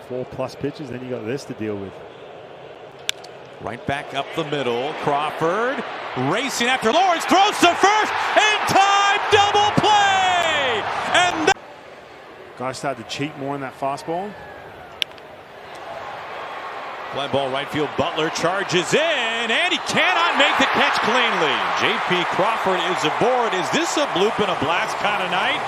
4+ pitches, then you got this to deal with. Right back up the middle. Crawford racing after Lawrence, throws to first in time, double play, and Guys started to cheat more in that fastball. Fly ball right field. Butler charges in, and he cannot make the catch cleanly. J.P. Crawford is aboard. Is this a bloop and a blast kind of night?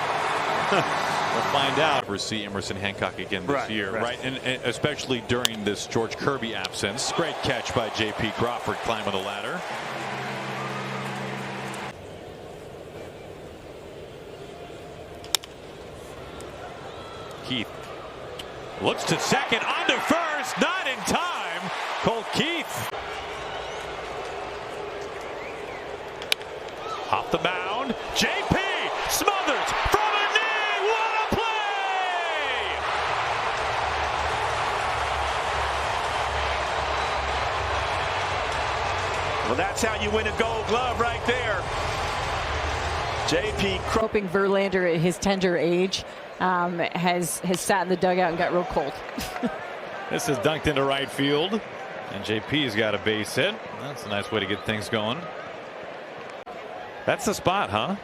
We'll find out. We'll see Emerson Hancock again this year, right? And especially during this George Kirby absence. Great catch by J.P. Crawford climbing the ladder. Keith looks to second, onto first, not in time. Cole Keith off the mound. J.P. smothers from a knee. What a play! Well, that's how you win a Gold Glove right there. J.P. Hoping Verlander at his tender age has sat in the dugout and got real cold. This is dunked into right field, and JP's got a base hit. That's a nice way to get things going. That's the spot, huh?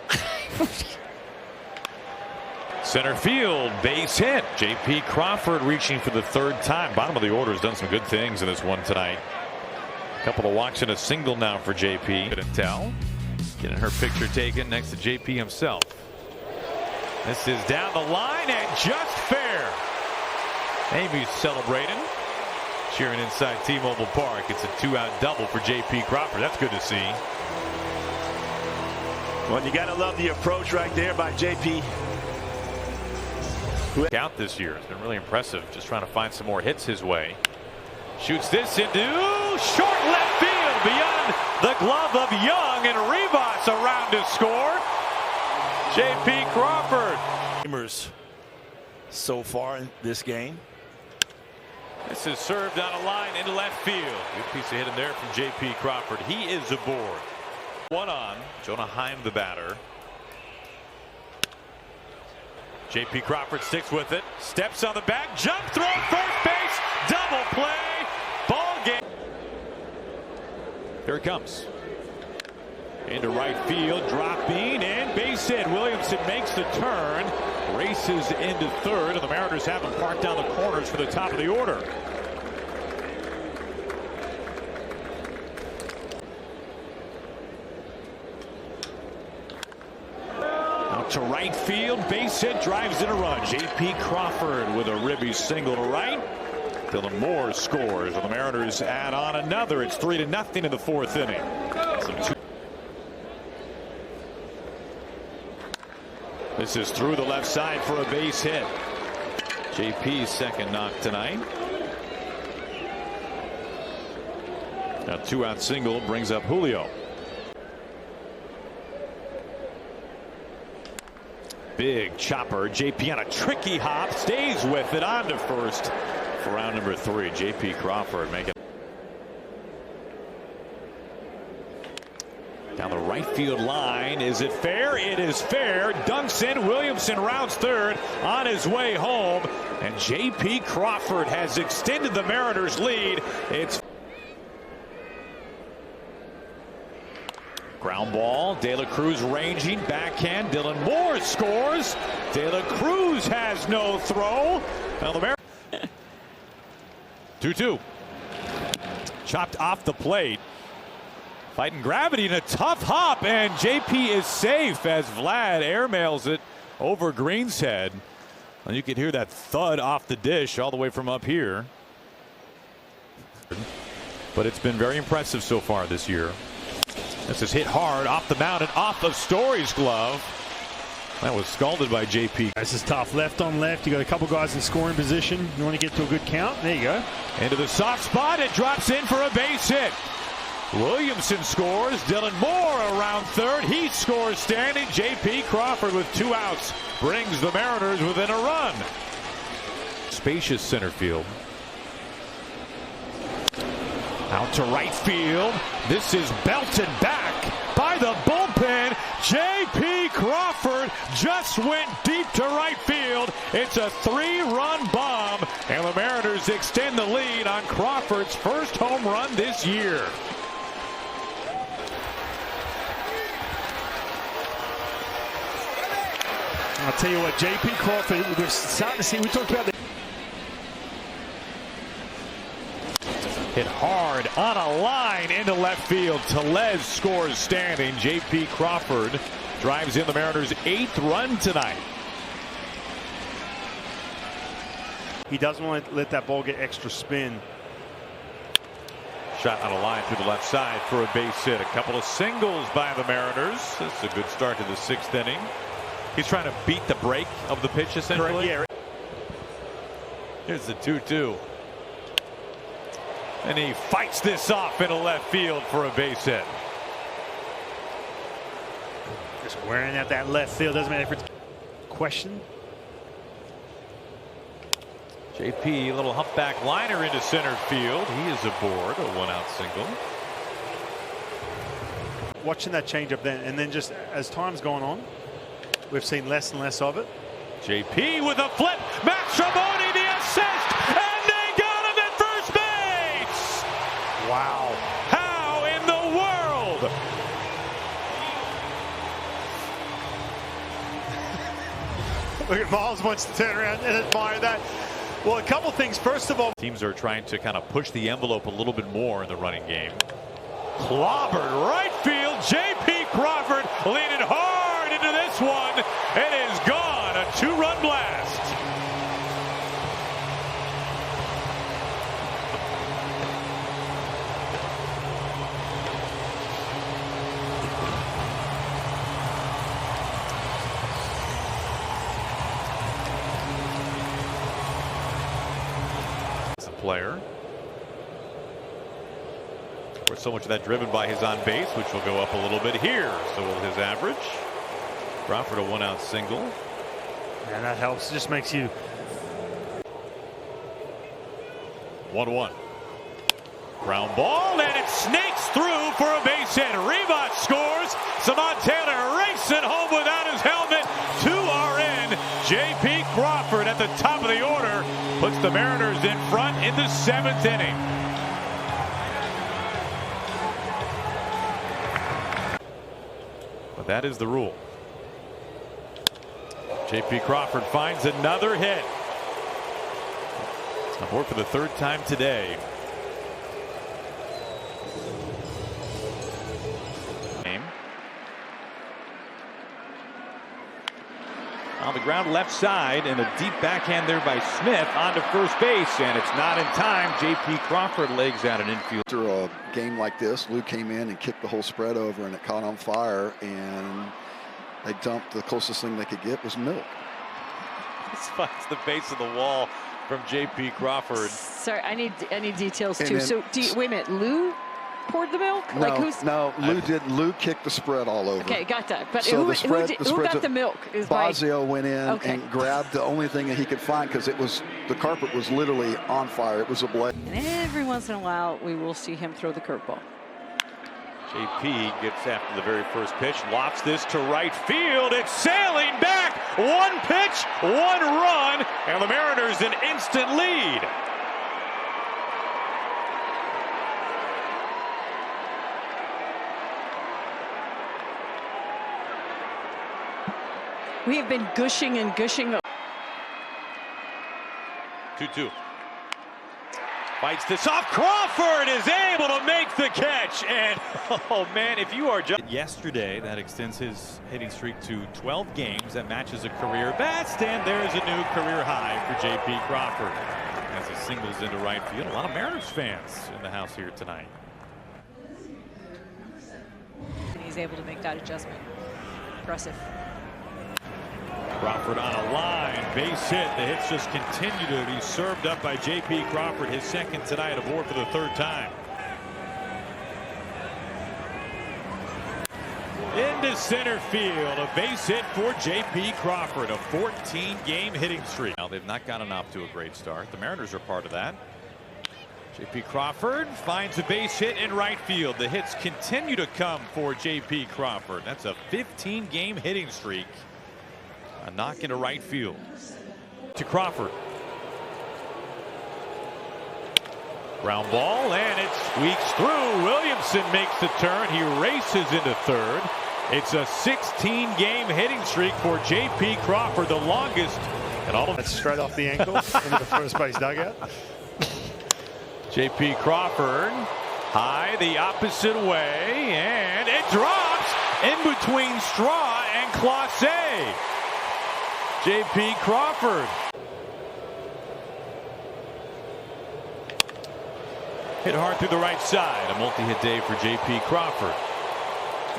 Center field, base hit. J.P. Crawford reaching for the third time. Bottom of the order has done some good things in this one tonight. A couple of walks and a single now for J.P. Couldn't tell. Getting her picture taken next to J.P. himself. This is down the line and just fair. Amy's celebrating, cheering inside T-Mobile Park. It's a 2-out double for J.P. Crawford. That's good to see. Well, you got to love the approach right there by J.P. Out this year. It's been really impressive. Just trying to find some more hits his way. Shoots this into short left field beyond the glove of Young, and Rivas around to score. J.P. Crawford. So far in this game. This is served on a line into left field. Good piece of hitting there from J.P. Crawford. He is aboard. One on. Jonah Heim, the batter. J.P. Crawford sticks with it. Steps on the back. Jump throw. First base. Double play. Ball game. Here it comes. Into right field. Dropping and base hit. Williamson makes the turn. Races into third. And the Mariners have him parked down the corners for the top of the order. Out to right field. Base hit. Drives in a run. J.P. Crawford with a ribby single to right. Dylan Moore scores. And the Mariners add on another. It's 3-0 in the fourth inning. This is through the left side for a base hit. JP's second knock tonight. A 2-out single brings up Julio. Big chopper. JP on a tricky hop. Stays with it on to first for round number 3. J.P. Crawford making. Down the right field line. Is it fair? It is fair. Dunks in. Williamson rounds third on his way home. And J.P. Crawford has extended the Mariners' lead. It's ground ball. De La Cruz ranging. Backhand. Dylan Moore scores. De La Cruz has no throw. Now the Mariners. 2-2. Chopped off the plate. Fighting gravity in a tough hop, and JP is safe as Vlad airmails it over Green's head. And you can hear that thud off the dish all the way from up here. But it's been very impressive so far this year. This is hit hard off the mound and off of Story's glove. That was scalded by JP. This is tough. Left on left. You got a couple guys in scoring position. You want to get to a good count. There you go. Into the soft spot. It drops in for a base hit. Williamson scores. Dylan Moore around third. He scores standing. J.P. Crawford with 2 outs brings the Mariners within a run. Spacious center field. Out to right field. This is belted back by the bullpen. J.P. Crawford just went deep to right field. It's a 3-run bomb. And the Mariners extend the lead on Crawford's first home run this year. I'll tell you what, J.P. Crawford, we're starting to see, we talked about the hit hard on a line into left field. Tellez scores standing. J.P. Crawford drives in the Mariners' 8th run tonight. He doesn't want to let that ball get extra spin. Shot on a line through the left side for a base hit. A couple of singles by the Mariners. That's a good start to the 6th inning. He's trying to beat the break of the pitch, essentially. Yeah. Here's the 2-2. And he fights this off into left field for a base hit. Just wearing out that left field. Doesn't matter if it's question. JP, a little humpback liner into center field. He is aboard. A 1-out single. Watching that changeup then, and then just as time's gone on, we've seen less and less of it. JP with a flip. Max Ramone the assist, and they got him at first base. Wow. How in the world? Look at Miles wants to turn around and admire that. Well, a couple things. First of all, Teams are trying to kind of push the envelope a little bit more in the running game. Clobbered right field. J.P. Crawford leaning hard into this one. It is gone. A 2-run blast. Player. Of course, so much of that driven by his on base, which will go up a little bit here. So will his average. Crawford a 1-out single. and that helps. It just makes you 1-1. Ground ball, and it snakes through for a base hit. Rivas scores. Samad Taylor racing home without his helmet. 2 are in. J.P. Crawford at the top of the order puts the Mariners in front in the 7th inning. But that is the rule. J.P. Crawford finds another hit. Aboard for the 3rd time today. On the ground left side, and a deep backhand there by Smith onto first base, and it's not in time. J.P. Crawford legs out an infield. After a game like this, Lou came in and kicked the whole spread over, and it caught on fire, and they dumped the closest thing they could get was milk. This finds the base of the wall from J.P. Crawford. Sorry, I need details And too. then- So wait a minute, Lou poured the milk? No, Like who's? no, Lou kicked the spread all over. Okay, got that. But So who the who got the milk? Is my- Bazio went in Okay. and grabbed the only thing that he could find, because the carpet was literally on fire. It was ablaze. And every once in a while, we will see him throw the curveball. J.P. gets after the very first pitch, lofts this to right field. It's sailing back. 1 pitch, 1 run, and the Mariners an instant lead. We have been gushing and gushing. 2-2. Fights this off. Crawford is able to make the catch. And, oh, man, if you are just... Yesterday, that extends his hitting streak to 12 games. That matches a career best. And there's a new career high for J.P. Crawford as he singles into right field. A lot of Mariners fans in the house here tonight. And he's able to make that adjustment. Impressive. Crawford on a line, base hit. The hits just continue to be served up by J.P. Crawford, his 2nd tonight, aboard for the 3rd time. Into center field, a base hit for J.P. Crawford, a 14-game hitting streak. Now, they've not gotten off to a great start. The Mariners are part of that. J.P. Crawford finds a base hit in right field. The hits continue to come for J.P. Crawford. That's a 15-game hitting streak. A knock into right field to Crawford. Ground ball, and it squeaks through. Williamson makes the turn. He races into third. It's a 16-game hitting streak for J.P. Crawford, the longest in all of. That's straight off the ankle into the first base dugout. J.P. Crawford high the opposite way, and it drops in between Straw and Clase. J.P. Crawford. Hit hard through the right side. A multi-hit day for J.P. Crawford.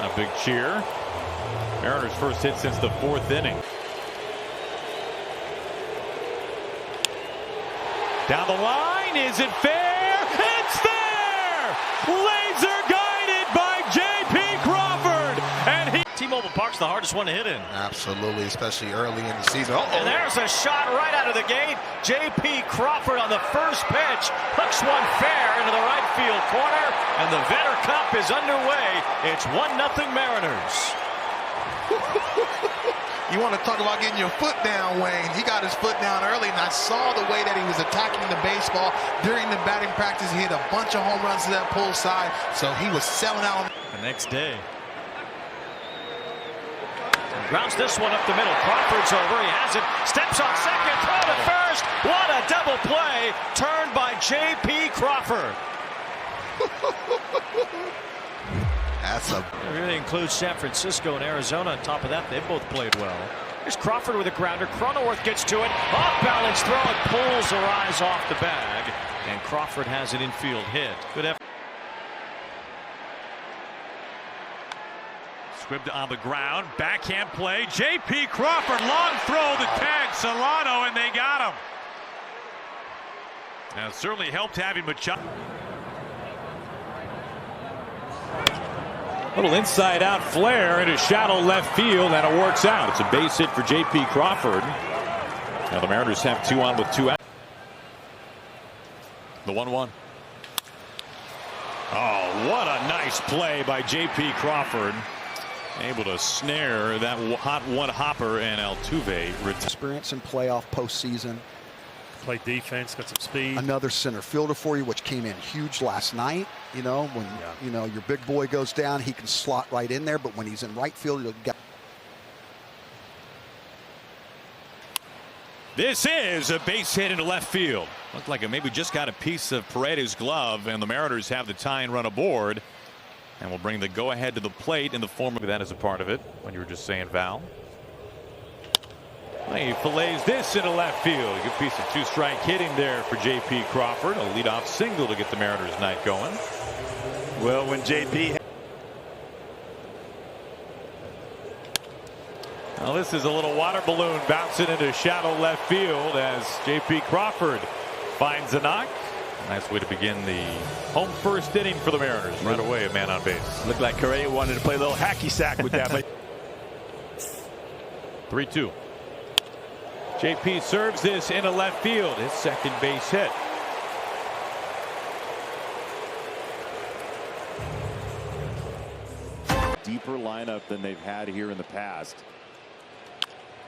A big cheer. Mariners' first hit since the 4th inning. Down the line, is it fair? It's there! Laser guided by J.P. Crawford, and he. T-Mobile Park's the hardest one to hit in. Absolutely, especially early in the season. And there's a shot right out of the gate. J.P. Crawford on the first pitch hooks one fair into the right field corner, and the Vetter Cup is underway. It's 1-0 Mariners. You want to talk about getting your foot down, Wayne. He got his foot down early, and I saw the way that he was attacking the baseball during the batting practice. He hit a bunch of home runs to that pull side, so he was selling out. The next day. Grounds this one up the middle. Crawford's over. He has it. Steps on second. Throw to first. What a double play. Turned by J.P. Crawford. That's a. It really includes San Francisco and Arizona. On top of that, they both played well. Here's Crawford with a grounder. Cronenworth gets to it. Off balance throw. It pulls the rise off the bag. And Crawford has an infield hit. Good effort. Squibbed on the ground. Backhand play. J.P. Crawford. Long throw. The tag. Solano, and they got him. Now, it certainly helped having Machado. Little inside-out flare into shallow left field, and it works out. It's a base hit for J.P. Crawford. Now the Mariners have 2 on with 2 out. The 1-1. Oh, what a nice play by J.P. Crawford. Able to snare that hot one hopper, and Altuve. Experience in playoff postseason. Play defense, got some speed. Another center fielder for you, which came in huge last night. You know, when you know your big boy goes down, he can slot right in there. But when he's in right field, you'll get. This is a base hit into left field. Looked like it maybe just got a piece of Paredes' glove, and the Mariners have the tying run aboard. And will bring the go-ahead to the plate in the form of that as a part of it. When you were just saying, Val. He fillets this into left field. Good piece of 2-strike hitting there for J.P. Crawford. A leadoff single to get the Mariners' night going. Well, when J.P. Well, this is a little water balloon bouncing into shallow left field as J.P. Crawford finds a knock. Nice way to begin the home first inning for the Mariners. Right away, a man on base. Looked like Correa wanted to play a little hacky sack with that. 3-2. J.P. serves this into left field. His second base hit. Deeper lineup than they've had here in the past.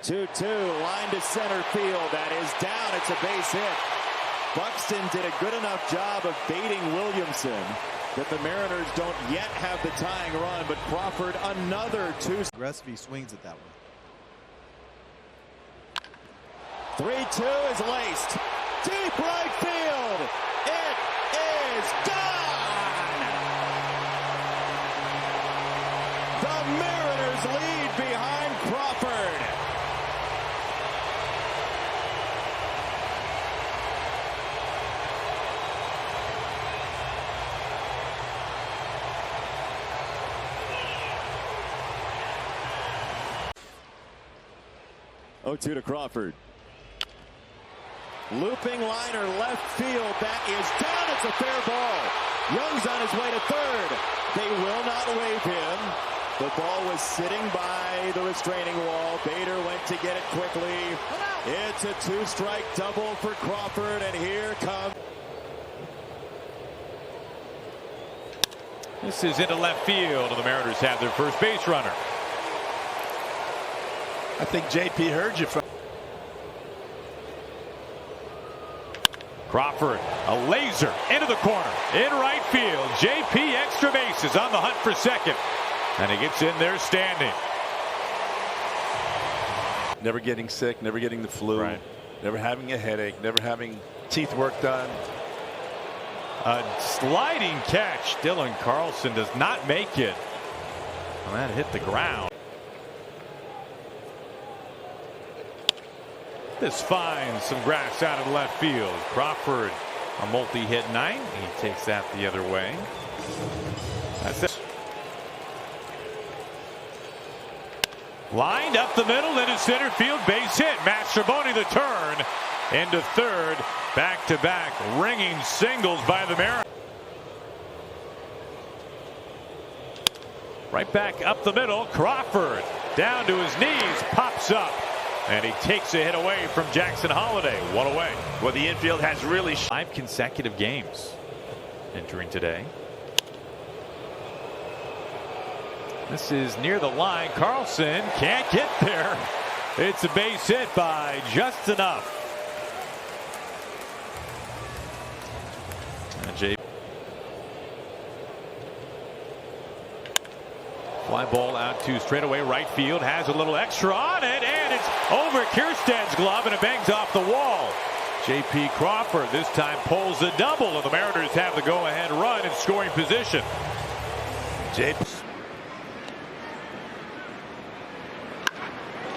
2-2, line to center field. That is down. It's a base hit. Buxton did a good enough job of baiting Williamson that the Mariners don't yet have the tying run, but Crawford another 2. Gresby swings at that one. 3-2 is laced. Deep right field. It is gone. The Mariners lead behind Crawford. Oh, 2 to Crawford. Looping liner left field. That is down. It's a fair ball. Young's on his way to third. They will not wave him. The ball was sitting by the restraining wall. Bader went to get it quickly. It's a 2-strike double for Crawford, and here comes. This is into left field, and the Mariners have their first base runner. I think J.P. heard you from. Crawford, a laser into the corner, in right field. JP extra bases on the hunt for second, and he gets in there standing. Never getting sick, never getting the flu, Right. never having a headache, never having teeth work done. A sliding catch. Dylan Carlson does not make it. And that hit the ground. This finds some grass out of left field. Crawford, a multi-hit night. He takes that the other way. That's it. Lined up the middle into center field, base hit. Mastroboni the turn into third. Back-to-back ringing singles by the Mariners. Right back up the middle. Crawford down to his knees, pops up, and he takes a hit away from Jackson Holliday. One away. Well, the infield has really 5 consecutive games entering today. This is near the line. Carlson can't get there. It's a base hit by just enough. Fly ball out to straightaway right field, has a little extra on it, and it's over Kierstad's glove, and it bangs off the wall. J.P. Crawford this time pulls a double, and the Mariners have the go-ahead run in scoring position.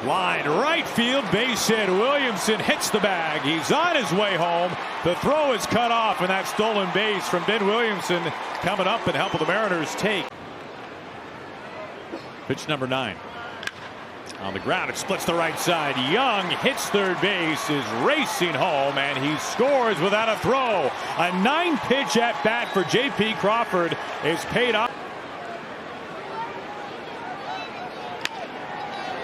Line right field, base hit. Williamson hits the bag. He's on his way home. The throw is cut off, and that stolen base from Ben Williamson coming up and helping the Mariners take. Pitch number 9. On the ground, it splits the right side. Young hits third base, is racing home, and he scores without a throw. A 9-pitch at bat for J.P. Crawford is paid off.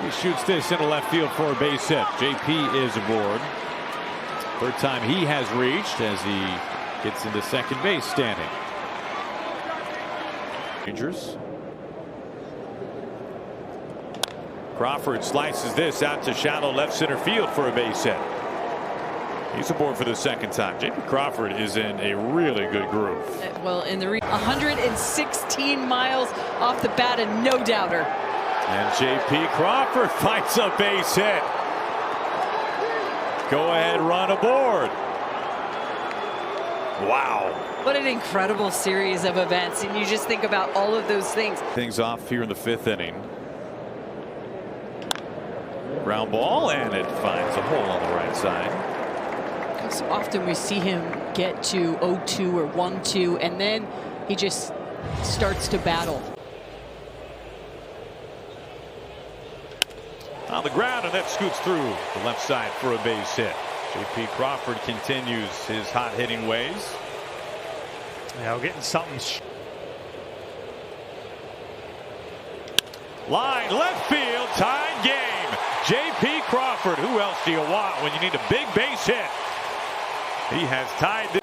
He shoots this into left field for a base hit. JP is aboard. Third time he has reached as he gets into second base standing. Rangers. Crawford slices this out to shallow left center field for a base hit. He's aboard for the second time. JP Crawford is in a really good groove. Well, in the 116 miles off the bat, and no doubter. And J.P. Crawford finds a base hit. Go ahead, run aboard. Wow. What an incredible series of events. And you just think about all of those things. Things off here in the 5th inning. Ground ball, and it finds a hole on the right side. So often we see him get to 0-2 or 1-2, and then he just starts to battle. On the ground, and that scoots through the left side for a base hit. J.P. Crawford continues his hot hitting ways. Yeah, we're getting something. Line left field, tied game. J.P. Crawford, who else do you want when you need a big base hit? He has tied this.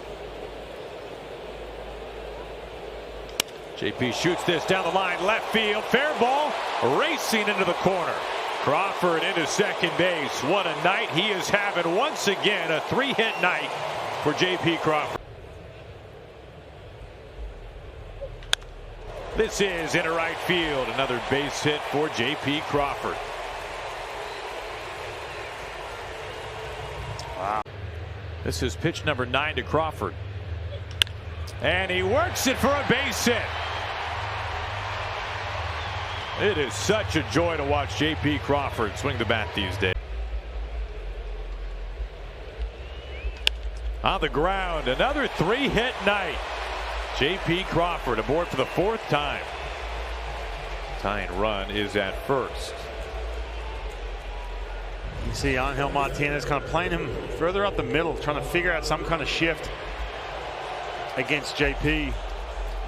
J.P. shoots this down the line, left field, fair ball, racing into the corner. Crawford into second base. What a night he is having once again. A 3-hit night for J.P. Crawford. This is into right field. Another base hit for J.P. Crawford. Wow. This is pitch number 9 to Crawford. And he works it for a base hit. It is such a joy to watch J.P. Crawford swing the bat these days. On the ground, another 3-hit night. J.P. Crawford aboard for the 4th time. Tying run is at first. You see Angel Martinez kind of playing him further up the middle, trying to figure out some kind of shift against JP. You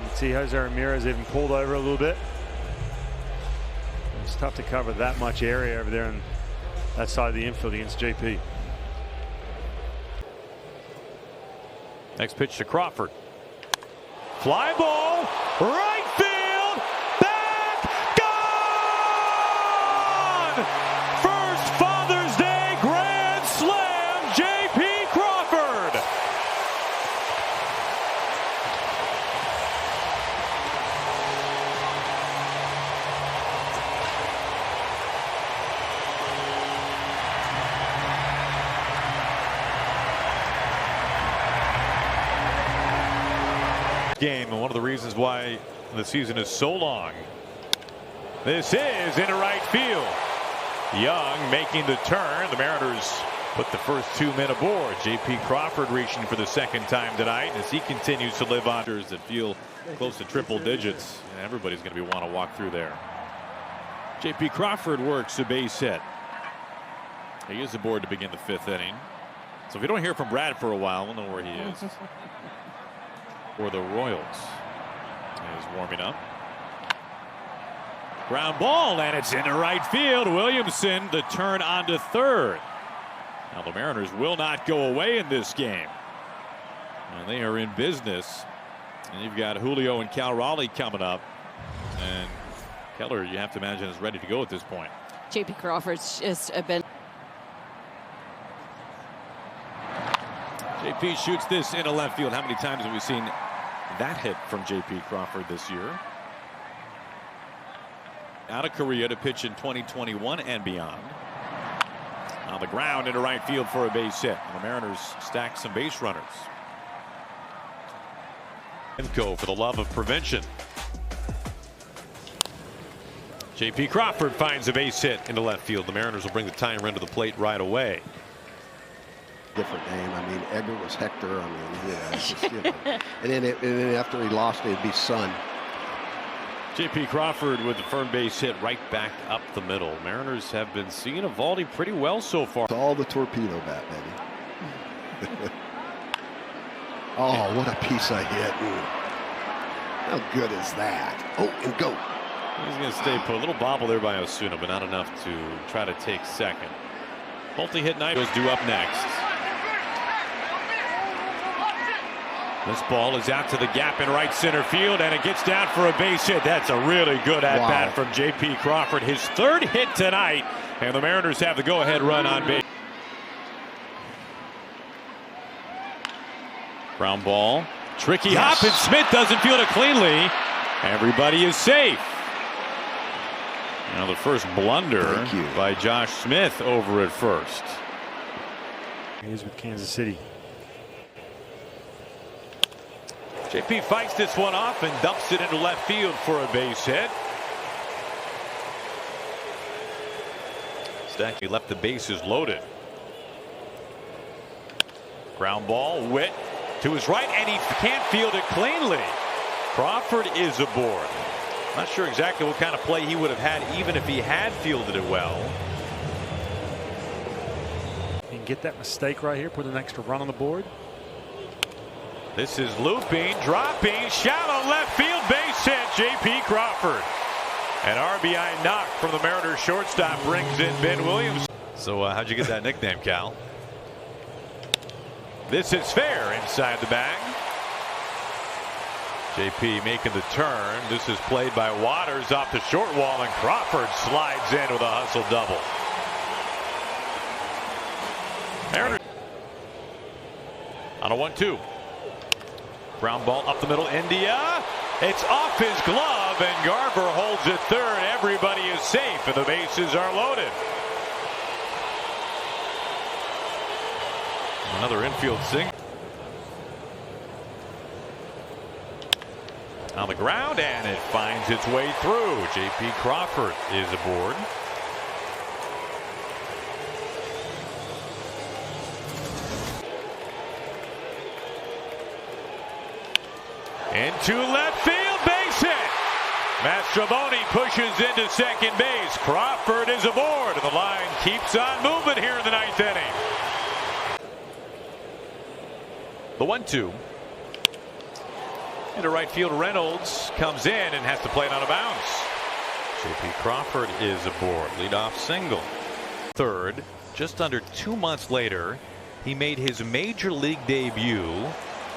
can see Jose Ramirez even pulled over a little bit. It's tough to cover that much area over there on that side of the infield against JP. Next pitch to Crawford. Fly ball, right field, back, gone! First Father's Day grand slam, J.P. Crawford. game, and one of the reasons why the season is so long. This is into right field. Young making the turn. The Mariners put the first 2 men aboard. J.P. Crawford reaching for the second time tonight as he continues to live on that feel close to triple digits. And everybody's going to want to walk through there. J.P. Crawford works a base hit. He is aboard to begin the 5th inning. So if we don't hear from Brad for a while, we'll know where he is. For the Royals. He's warming up. Ground ball, and it's into right field. Williamson, the turn onto third. Now the Mariners will not go away in this game. And they are in business. And you've got Julio and Cal Raleigh coming up. And Keller, you have to imagine, is ready to go at this point. J.P. Crawford's just been. JP shoots this into left field. How many times have we seen that hit from J.P. Crawford this year? Out of Korea to pitch in 2021 and beyond. On the ground into right field for a base hit. And the Mariners stack some base runners. Go for the love of prevention. J.P. Crawford finds a base hit into left field. The Mariners will bring the tying run to the plate right away. Different name. I mean, Edgar was Hector. I mean, yeah, it's just, you know. and then after he lost it, it'd be Son. J.P. Crawford with the firm base hit right back up the middle. Mariners have been seeing Eovaldi pretty well so far. It's all the torpedo bat, baby. Oh, what a piece of hit. Ooh. How good is that? Oh, and go. He's going to stay put. A little bobble there by Osuna, but not enough to try to take second. Multi-hit night is due up next. This ball is out to the gap in right center field, and it gets down for a base hit. That's a really good at-bat from J.P. Crawford. His 3rd hit tonight, and the Mariners have the go-ahead run on base. Ground ball. Tricky hop, and Smith doesn't field it cleanly. Everybody is safe. Now the first blunder by Josh Smith over at first. He's with Kansas City. JP fights this one off and dumps it into left field for a base hit. Stacky left the bases loaded. Ground ball, Witt to his right, and he can't field it cleanly. Crawford is aboard. Not sure exactly what kind of play he would have had even if he had fielded it well. And get that mistake right here, put an extra run on the board. This is looping, dropping, shallow left field base hit. J.P. Crawford. An RBI knock from the Mariners shortstop brings in Ben Williams. So how'd you get that nickname, Cal? This is fair inside the bag. J.P. making the turn. This is played by Waters off the short wall, and Crawford slides in with a hustle double. Mariners on a 1-2. Ground ball up the middle. India. It's off his glove, and Garver holds it third. Everybody is safe, and the bases are loaded. Another infield single. On the ground, and it finds its way through. J.P. Crawford is aboard. Into left field, base hit. Mastrobuoni pushes into second base. Crawford is aboard, and the line keeps on moving here in the 9th inning. The 1-2. Into right field, Reynolds comes in and has to play it on a bounce. J.P. Crawford is aboard. Leadoff single. Third, just under 2 months later, he made his major league debut.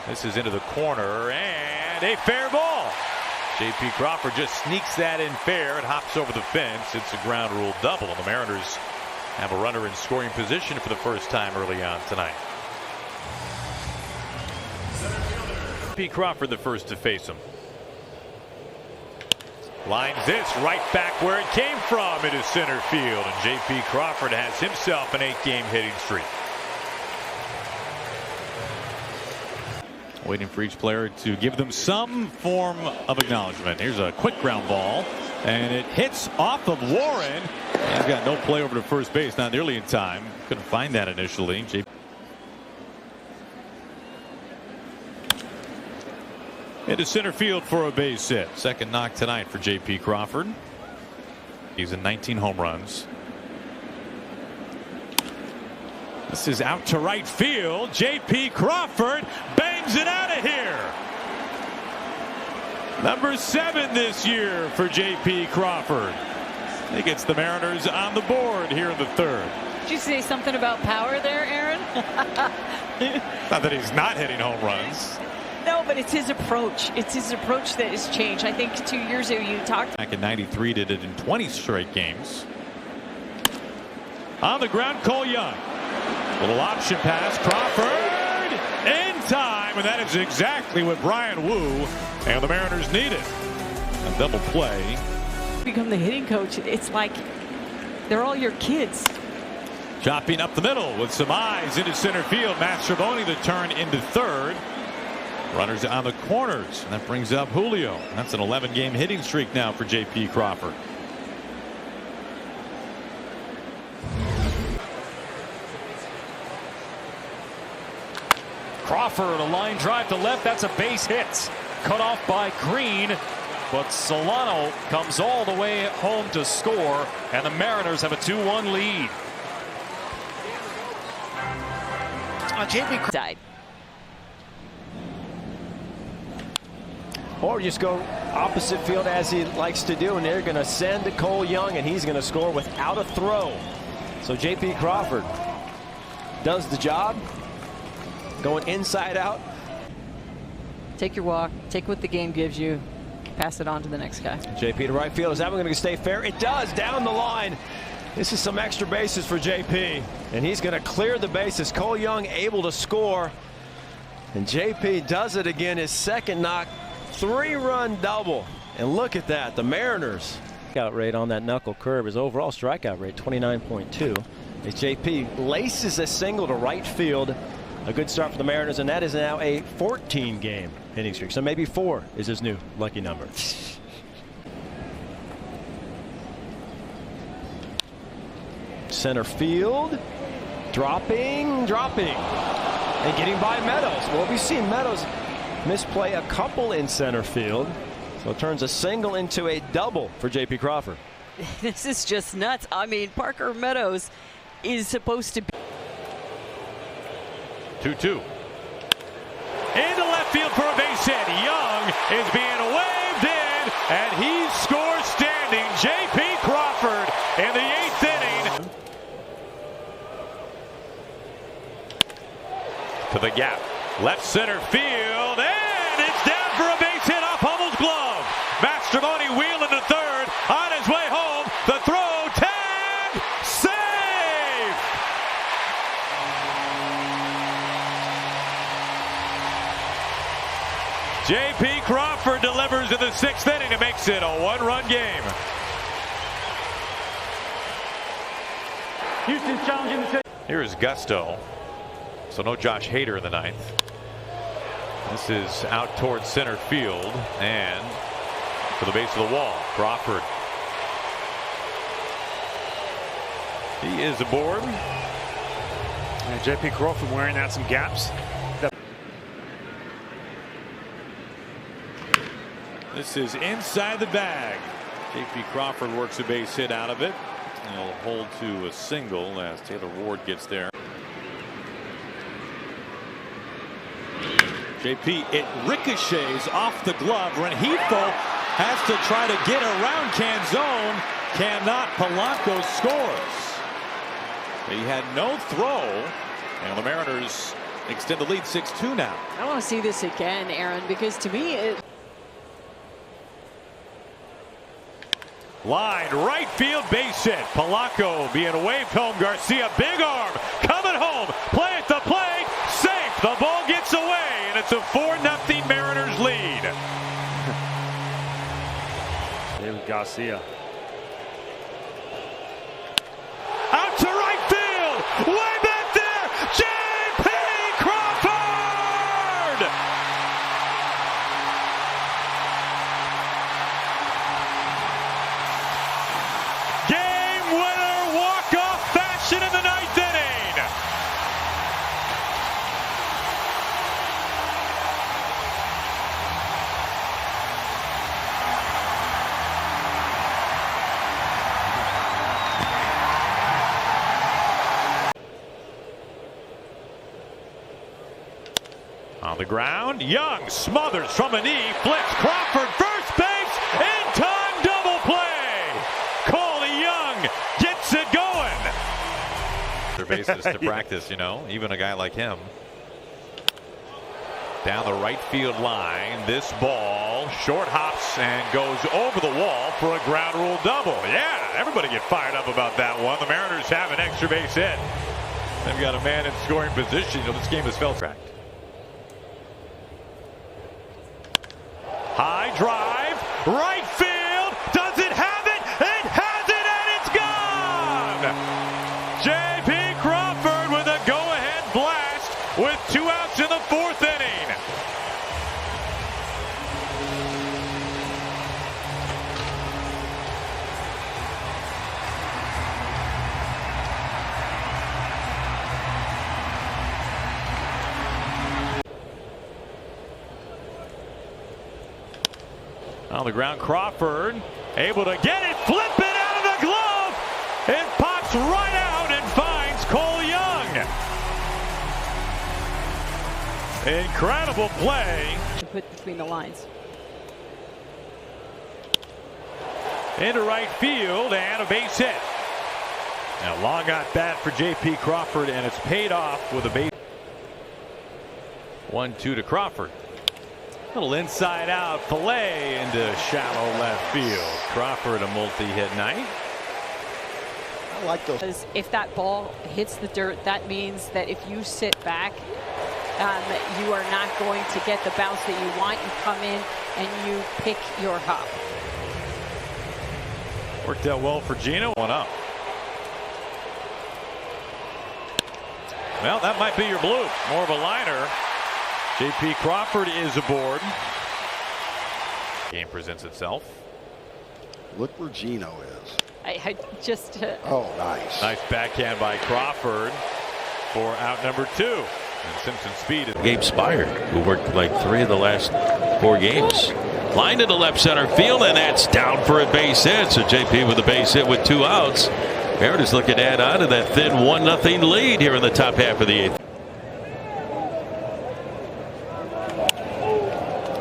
This is into the corner, and a fair ball. J.P. Crawford just sneaks that in fair. It hops over the fence. It's a ground rule double, and the Mariners have a runner in scoring position for the first time early on tonight. J.P. Crawford the first to face him. Lines this right back where it came from into center field, and J.P. Crawford has himself an 8-game hitting streak. Waiting for each player to give them some form of acknowledgement. Here's a quick ground ball, and it hits off of Warren. He's got no play over to first base, not nearly in time. Couldn't find that initially. Into center field for a base hit. Second knock tonight for J.P. Crawford. He's in 19 home runs. This is out to right field. J.P. Crawford bangs it out of here. Number 7 this year for J.P. Crawford. He gets the Mariners on the board here in the third. Did you say something about power there, Aaron? Not that he's not hitting home runs. No, but it's his approach. It's his approach that has changed. I think 2 years ago you talked. Back in '93, did it in 20 straight games. On the ground, Cole Young. Little option pass. Crawford in time, and that is exactly what Brian Wu and the Mariners needed. A double play. Become the hitting coach. It's like they're all your kids. Chopping up the middle with some eyes into center field. Mastrobuoni the turn into third. Runners on the corners, and that brings up Julio. That's an 11-game hitting streak now for J.P. Crawford. Crawford, a line drive to left. That's a base hit. Cut off by Green, but Solano comes all the way home to score, and the Mariners have a 2-1 lead. JP died. Or just go opposite field as he likes to do, and they're going to send to Cole Young, and he's going to score without a throw. So J.P. Crawford does the job, going inside out. Take your walk. Take what the game gives you. Pass it on to the next guy. J.P. to right field. Is that one going to stay fair? It does. Down the line. This is some extra bases for J.P. And he's going to clear the bases. Cole Young able to score. And J.P. does it again. His second knock. 3-run double. And look at that. The Mariners. Strikeout rate on that knuckle curve. His overall strikeout rate 29.2. As J.P. laces a single to right field. A good start for the Mariners, and that is now a 14-game hitting streak. So maybe 4 is his new lucky number. Center field. Dropping. And getting by Meadows. Well, we've seen Meadows misplay a couple in center field. So it turns a single into a double for J.P. Crawford. This is just nuts. I mean, Parker Meadows is supposed to be. 2-2. Into left field for a base hit. Young is being waved in, and he scores standing. J.P. Crawford in the 8th inning. To the gap. Left center field, and it's down for a base hit off Hummel's glove. Mastrobuoni wheeling to third. On his way home. The throw, tag, save! J.P. Crawford delivers in the 6th inning. It makes it a 1-run game. Houston's challenging. Here is Gusto. So no Josh Hader in the 9th. This is out towards center field and to the base of the wall. Crawford. He is aboard. And J.P. Crawford wearing out some gaps. This is inside the bag. J.P. Crawford works a base hit out of it. And he'll hold to a single as Taylor Ward gets there. J.P. it ricochets off the glove. Rengifo has to try to get around Canzone. Cannot. Polanco scores. He had no throw. And the Mariners extend the lead 6-2 now. I want to see this again, Aaron, because to me it. Line right field base hit. Polanco being waved home. Garcia big arm coming home. Play at the plate. Safe. The ball gets away, and it's a 4-0 Mariners lead. David Garcia. Out to right field. Way back there. J.P. Crawford. the ground. Young smothers from a knee, flips Crawford, first base, in time double play. Coley Young gets it going. Their bases to practice, you know, even a guy like him. Down the right field line, this ball short hops and goes over the wall for a ground rule double. Yeah, everybody get fired up about that one. The Mariners have an extra base hit. They've got a man in scoring position. You know, this game is felt tracked. High drive, right field. Does it have it? It has it, and it's gone. J.P. Crawford with a go-ahead blast with 2 outs in the 4th inning. On the ground, Crawford able to get it, flip it out of the glove. It pops right out and finds Cole Young. Incredible play. Put between the lines. Into right field and a base hit. Now long at bat for J.P. Crawford, and it's paid off with a base. 1-2 to Crawford. Little inside out fillet into shallow left field. Crawford a multi-hit night. I like those. Because if that ball hits the dirt, that means that if you sit back, you are not going to get the bounce that you want. You come in and you pick your hop. Worked out well for Gino. 1 up. Well, that might be your bloop. More of a liner. J.P. Crawford is aboard. Game presents itself. Look where Gino is. I just. Oh, nice. Nice backhand by Crawford for out number 2. And Simpson's speed is. Gabe Spire, who worked like 3 of the last 4 games. Line to the left center field, and that's down for a base hit. So J.P. with a base hit with 2 outs. Mariners looking to add on to that thin 1-0 lead here in the top half of the 8th.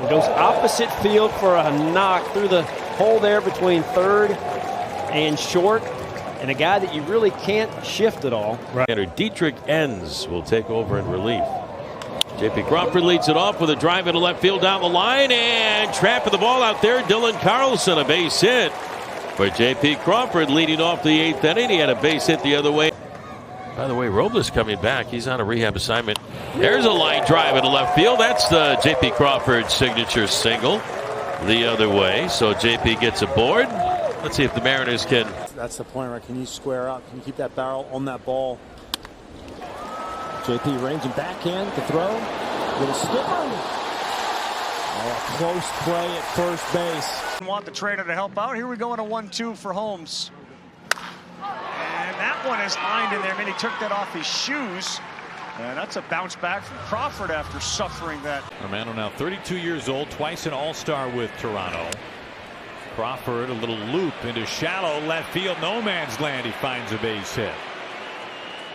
Goes opposite field for a knock through the hole there between third and short, and a guy that you really can't shift at all. Right. Dietrich Enns will take over in relief. J.P. Crawford leads it off with a drive into left field down the line, and trapping the ball out there. Dylan Carlson, a base hit for J.P. Crawford leading off the 8th inning. He had a base hit the other way. By the way, Robles coming back. He's on a rehab assignment. There's a line drive into left field. That's the J.P. Crawford signature single the other way. So J.P. gets aboard. Let's see if the Mariners can. That's the point, right? Can you square up? Can you keep that barrel on that ball? J.P. ranging backhand to throw. Little skipper. Oh, close play at first base. Want the trainer to help out. Here we go in a 1-2 for Holmes. And that one is lined in there. I mean, he took that off his shoes. And that's a bounce back from Crawford after suffering that. Romano now 32 years old, twice an All-Star with Toronto. Crawford, a little loop into shallow left field, no man's land. He finds a base hit.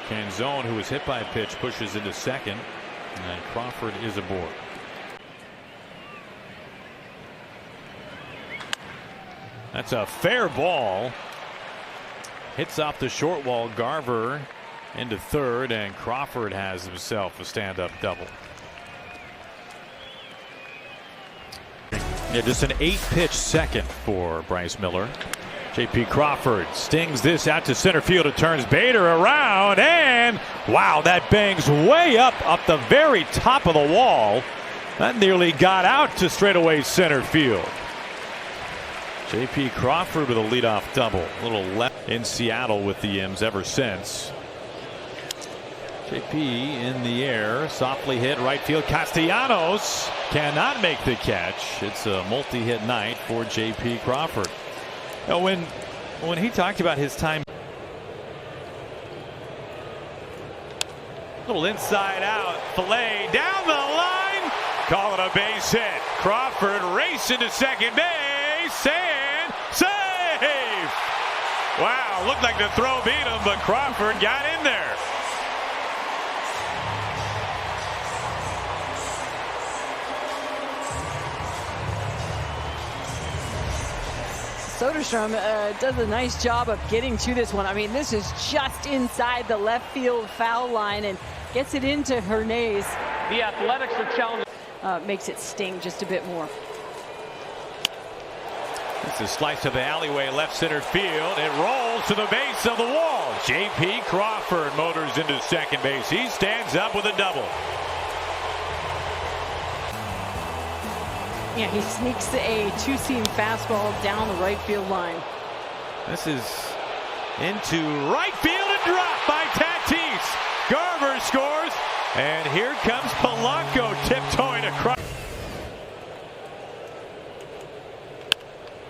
Canzone, who was hit by a pitch, pushes into second, and Crawford is aboard. That's a fair ball. Hits off the short wall. Garver into third, and Crawford has himself a stand-up double. Yeah, just an 8-pitch second for Bryce Miller. J.P. Crawford stings this out to center field. It turns Bader around, and wow, that bangs way up the very top of the wall. That nearly got out to straightaway center field. J.P. Crawford with a leadoff double. A little left in Seattle with the M's ever since. J.P. in the air, softly hit right field. Castellanos cannot make the catch. It's a multi-hit night for J.P. Crawford. Now, when he talked about his time, little inside out, fillet down the line, call it a base hit. Crawford racing to second base and safe. Wow, looked like the throw beat him, but Crawford got in there. Soderstrom does a nice job of getting to this one. I mean, this is just inside the left field foul line and gets it into Hernandez. The Athletics are challenging. Makes it sting just a bit more. It's a slice to the alleyway, left center field. It rolls to the base of the wall. J.P. Crawford motors into second base. He stands up with a double. Yeah, he sneaks a two-seam fastball down the right field line. This is into right field and dropped by Tatis. Garver scores, and here comes Polanco tiptoeing across.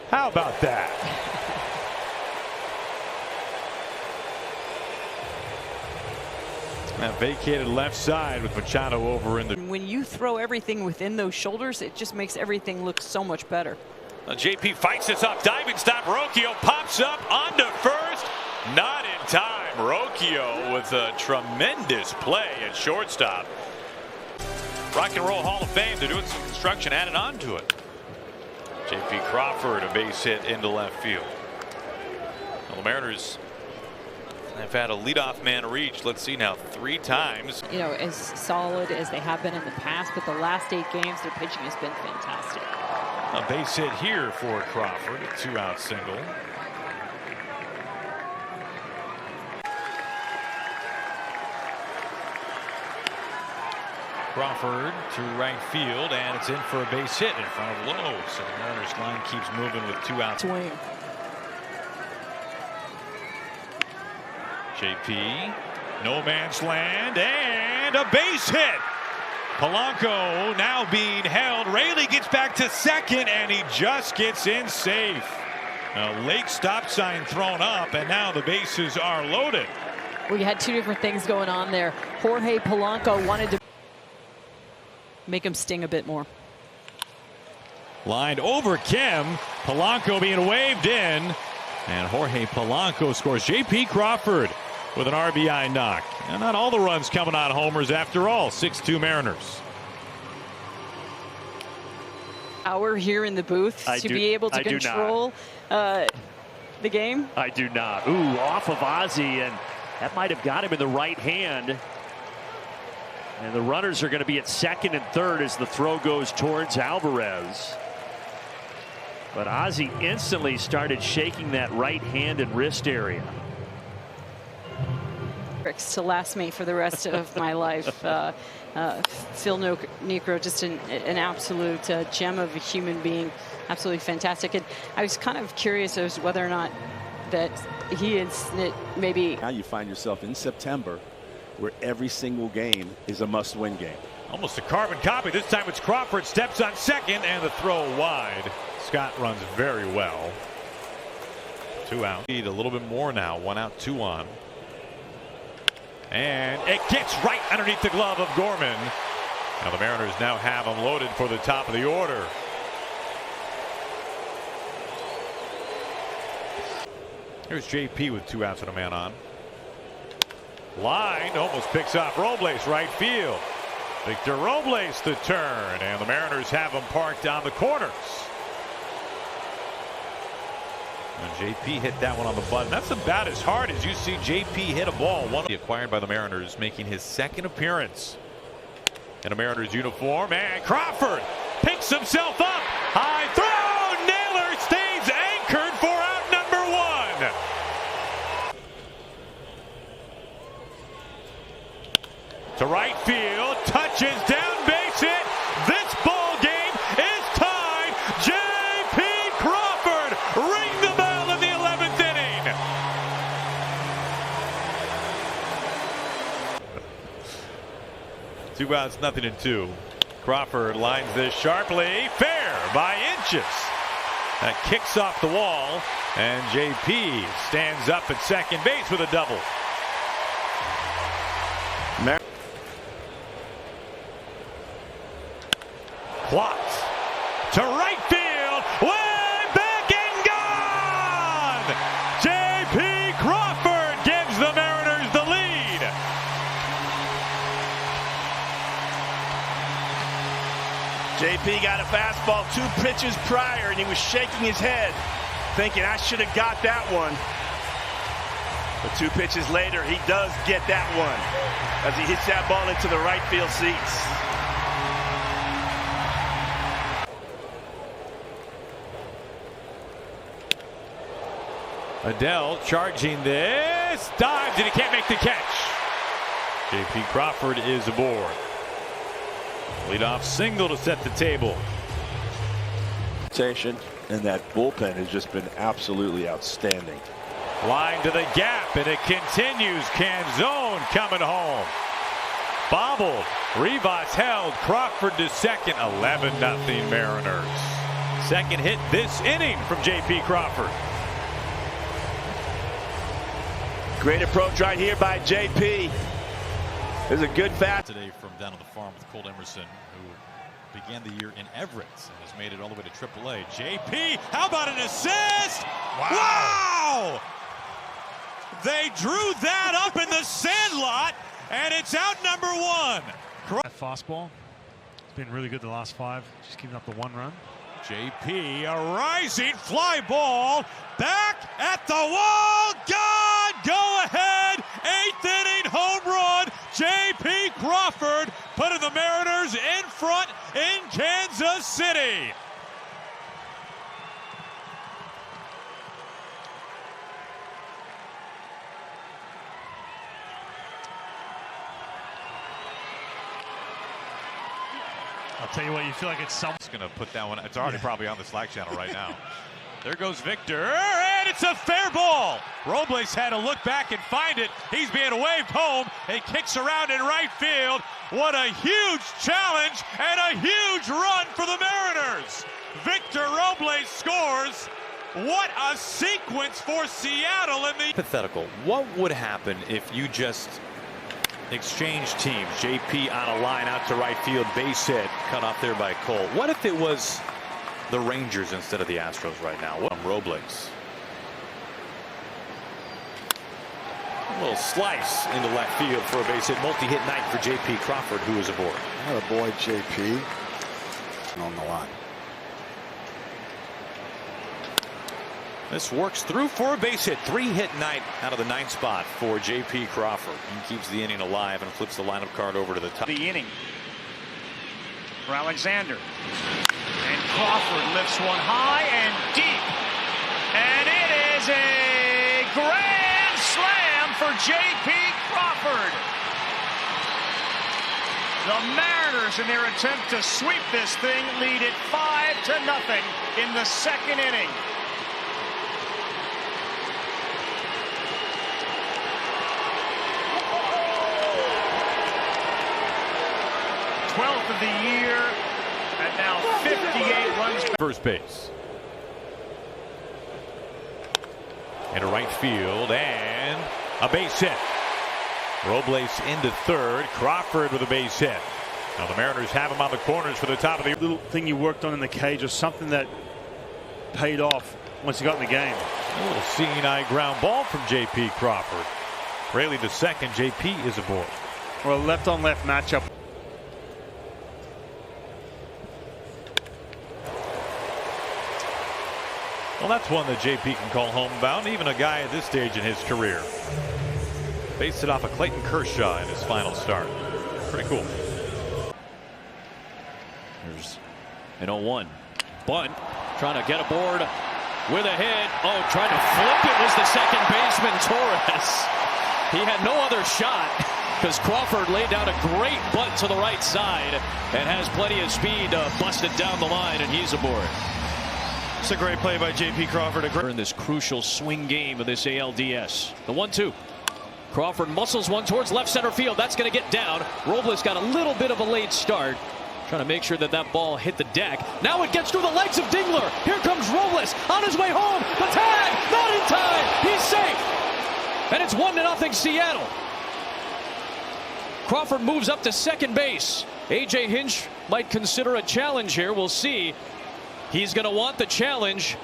How about that? That vacated left side with Machado over in the. When you throw everything within those shoulders, it just makes everything look so much better. JP fights this up, diving stop. Rocchio pops up onto first. Not in time. Rocchio with a tremendous play at shortstop. Rock and Roll Hall of Fame. They're doing some construction added on to it. J.P. Crawford, a base hit into left field. Well, the Mariners have had a leadoff man reach. Let's see now, 3 times. You know, as solid as they have been in the past, but the last 8 games, their pitching has been fantastic. A base hit here for Crawford, a 2-out single. Crawford to right field, and it's in for a base hit in front of Lowe. So the Mariners line keeps moving with 2 outs. Swing. JP, no man's land, and a base hit. Polanco now being held. Raley gets back to second, and he just gets in safe. A late stop sign thrown up, and now the bases are loaded. We had 2 different things going on there. Jorge Polanco wanted to make him sting a bit more. Lined over Kim. Polanco being waved in. And Jorge Polanco scores. J.P. Crawford with an RBI knock. And not all the runs coming on homers after all. 6-2 Mariners. Hour here in the booth to be able to control the game. I do not. Ooh, off of Ozzie, and that might have got him in the right hand. And the runners are going to be at second and third as the throw goes towards Alvarez. But Ozzie instantly started shaking that right hand and wrist area. To last me for the rest of my life. Phil Niekro, just an absolute gem of a human being. Absolutely fantastic. And I was kind of curious as whether or not that he is maybe. Now you find yourself in September where every single game is a must-win game. Almost a carbon copy. This time it's Crawford, steps on second, and the throw wide. Scott runs very well. 2 out. Need a little bit more now. 1 out, 2 on. And it gets right underneath the glove of Gorman. Now the Mariners now have him loaded for the top of the order. Here's JP with 2 outs and a man on. Line almost picks off Robles right field. Victor Robles the turn, and the Mariners have him parked on the corners. And JP hit that one on the button. That's about as hard as you see JP hit a ball. One acquired by the Mariners, making his 2nd appearance in a Mariners uniform. And Crawford picks himself up. High throw. Naylor stays anchored for out number 1. To right field, touches down, base hit. This ball game is tied. J.P. Crawford, ring the bell in the 11th inning. Two outs, nothing in 2. Crawford lines this sharply, fair by inches. That kicks off the wall, and J.P. stands up at second base with a double. Clocks to right field, way back and gone! J.P. Crawford gives the Mariners the lead. JP got a fastball 2 pitches prior, and he was shaking his head. thinking, I should have got that one. But 2 pitches later, he does get that one as he hits that ball into the right field seats. Adele charging this, dives, and he can't make the catch. J.P. Crawford is aboard. Leadoff single to set the table. And that bullpen has just been absolutely outstanding. Line to the gap, and it continues. Canzone coming home. Bobbled. Rivas held. Crawford to second. 11-0 Mariners. Second hit this inning from J.P. Crawford. Great approach right here by J.P. There's a good fast. Today from down on the farm with Cole Emerson, who began the year in Everett and has made it all the way to AAA. JP, how about an assist? Wow! They drew that up in the sandlot, and it's out number 1. That fastball, it's been really good the last 5, just giving up the 1 run. JP, a rising fly ball, back at the wall, gone, go ahead, 8th inning home run, J.P. Crawford putting the Mariners in front in Kansas City. I'll tell you what, you feel like it's something. It's going to put that one, it's already probably on the Slack channel right now. There goes Victor, and it's a fair ball. Robles had to look back and find it. He's being waved home. It kicks around in right field. What a huge challenge and a huge run for the Mariners. Victor Robles scores. What a sequence for Seattle in the... Hypothetical. What would happen if you just exchange teams? JP on a line out to right field, base hit, cut off there by Cole. What if it was the Rangers instead of the Astros right now? Robles. A little slice into left field for a base hit. Multi-hit night for J.P. Crawford, who is aboard. Oh boy, J.P. on the line. This works through for a base hit. 3-hit night out of the 9th spot for J.P. Crawford. He keeps the inning alive and flips the lineup card over to the top. The inning for Alexander. And Crawford lifts one high and deep. And it is a grand slam for J.P. Crawford. The Mariners, in their attempt to sweep this thing, lead it 5-0 in the 2nd inning. Of the year, and now 58 runs. First base. Into right field, and a base hit. Robles into third. Crawford with a base hit. Now the Mariners have him on the corners for the top of the... Little thing you worked on in the cage or something that paid off once you got in the game. A little seeing eye ground ball from J.P. Crawford. Raley to second. J.P. is aboard. Well, a left-on-left matchup. Well, that's one that JP can call homebound, even a guy at this stage in his career. Based it off of Clayton Kershaw in his final start. Pretty cool. There's an 0-1. Bunt, trying to get aboard with a hit. Oh, trying to flip it was the second baseman, Torres. He had no other shot because Crawford laid down a great bunt to the right side and has plenty of speed to bust it down the line, and he's aboard. It's a great play by J.P. Crawford. In this crucial swing game of this ALDS. The 1-2. Crawford muscles one towards left center field. That's going to get down. Robles got a little bit of a late start. Trying to make sure that that ball hit the deck. Now it gets through the legs of Dingler. Here comes Robles on his way home. The tag, not in time. He's safe. And it's 1-0 Seattle. Crawford moves up to second base. A.J. Hinch might consider a challenge here. We'll see. He's going to want the challenge.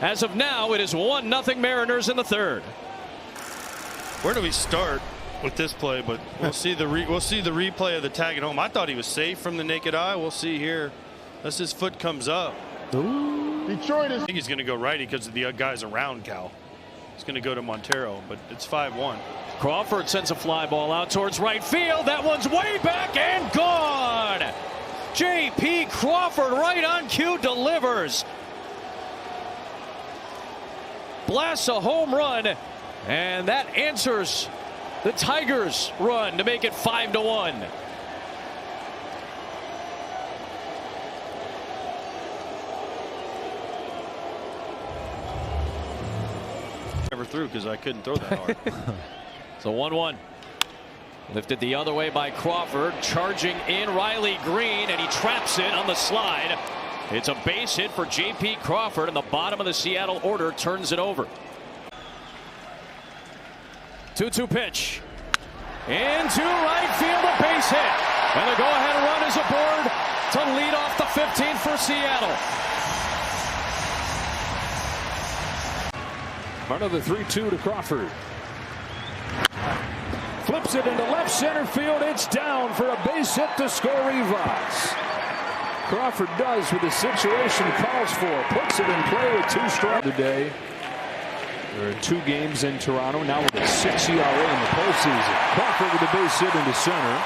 As of now, it is 1-0 Mariners in the 3rd. Where do we start with this play? But we'll see the replay of the tag at home. I thought he was safe from the naked eye. We'll see here as his foot comes up. Ooh. Detroit is. I think he's going to go righty because of the guys around Cal. He's going to go to Montero, but it's 5-1. Crawford sends a fly ball out towards right field. That one's way back and gone. J.P. Crawford right on cue delivers. Blasts a home run, and that answers the Tigers' run to make it 5-1. Never threw because I couldn't throw that hard. So 1-1. Lifted the other way by Crawford, charging in Riley Green, and he traps it on the slide. It's a base hit for J.P. Crawford, and the bottom of the Seattle order turns it over. 2-2 pitch. Into right field, a base hit. And the go-ahead run is aboard to lead off the 15th for Seattle. Another 3-2 to Crawford. Flips it into left center field. It's down for a base hit to score Rivas. Crawford does what the situation calls for. Puts it in play with 2 strikes today. There are 2 games in Toronto now with a 6 ERA in the postseason. Crawford with a base hit into center.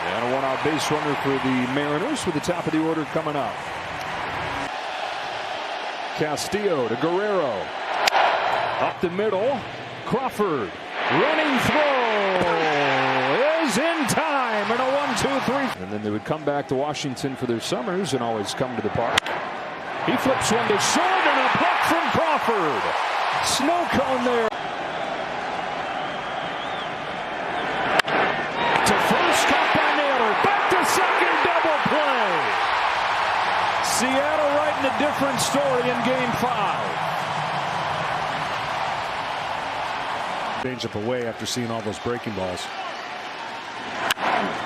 And a 1-out base runner for the Mariners with the top of the order coming up. Castillo to Guerrero. Up the middle. Crawford. Running throw is in time. And a 1-2-3. And then they would come back to Washington for their summers and always come to the park. He flips one to short and a puck from Crawford. Snow cone there. To first, caught by Naylor. Back to second, double play. Seattle writing a different story in Game 5. Change up away after seeing all those breaking balls.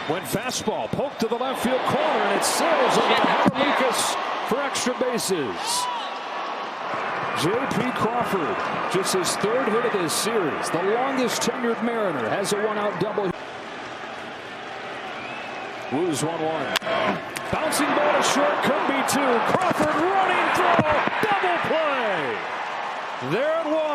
When fastball poked to the left field corner, and it sails over Lucas for extra bases. J.P. Crawford, just his 3rd hit of this series. The longest tenured Mariner has a 1-out double. Woos 1-1. Bouncing ball to short, could be 2. Crawford running throw, double play. There it was.